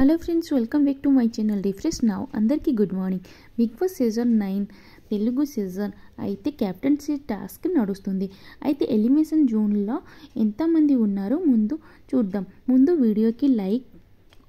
Hello friends, welcome back to my channel refresh now. అందరికీ good morning. Big boss season 9 Telugu season అయితే captaincy task నడుస్తుంది. అయితే elimination జోన్లో ఎంతమంది ఉన్నారో ముందు చూద్దాం. ముందు వీడియోకి like,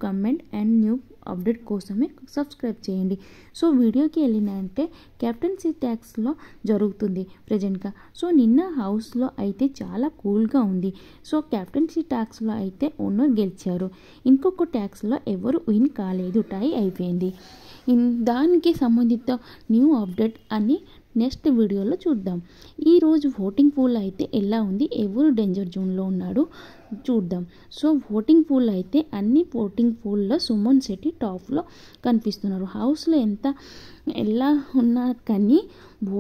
comment and new update కోసమే సబ్స్క్రైబ్ చేయండి. సో వీడియోకి వెళ్ళినంటే క్యాప్టెన్సీ ట్యాక్స్లో జరుగుతుంది ప్రజెంట్గా. సో నిన్న హౌస్లో అయితే చాలా కూల్గా ఉంది. సో క్యాప్టెన్సీ ట్యాక్స్లో అయితే ఓనర్ గెలిచారు. ఇంకొక ట్యాక్స్లో ఎవరు విన్ కాలేదు, టై అయిపోయింది. దానికి సంబంధిత న్యూ అప్డేట్ అని నెక్స్ట్ వీడియోలో చూద్దాం. ఈరోజు ఓటింగ్ పూల్ అయితే ఎలా ఉంది, ఎవరు డేంజర్ జోన్లో ఉన్నాడు చూద్దాం. సో ఓటింగ్ పూల్ అయితే అన్ని ఓటింగ్ పూల్లో సుమన్ శెట్టి టాప్లో కనిపిస్తున్నారు. హౌస్లో ఎలా ఉన్నా కానీ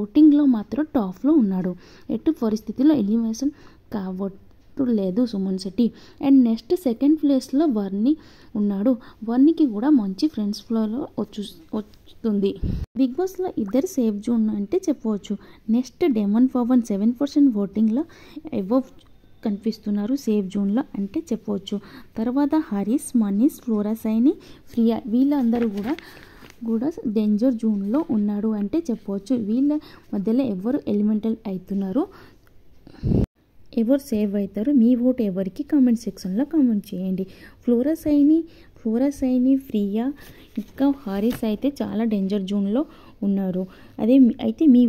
ఓటింగ్లో మాత్రం టాప్లో ఉన్నాడు. ఎటు పరిస్థితిలో ఎలిమినేషన్ లేదు Suman Shetty. And next second ప్లేస్లో వర్ణి ఉన్నాడు. వర్ణికి కూడా మంచి ఫ్రెండ్స్ ఫ్లోలో వస్తుంది. బిగ్ బాస్లో ఇద్దరు సేఫ్ జోన్ అంటే చెప్పవచ్చు. నెక్స్ట్ డెమన్ పవన్ 7% ఓటింగ్లో అబవ్ కనిపిస్తున్నారు సేఫ్ జోన్లో అంటే చెప్పవచ్చు. తర్వాత హరీష్, మనీష్, ఫ్లోరా సైని, ప్రియా వీళ్ళందరూ కూడా డేంజర్ జోన్లో ఉన్నాడు అంటే చెప్పవచ్చు. వీళ్ళ మధ్యలో ఎవరు ఎలిమెంటల్ అవుతున్నారు, ఎవరు సేవ్ అవుతారు, మీ ఓటు ఎవరికి కామెంట్ సెక్షన్లో కామెంట్ చేయండి. ఫ్లోరా సైని, ప్రియా ఇంకా హారిస్ అయితే చాలా డేంజర్ జోన్లో ఉన్నారు. అయితే మీ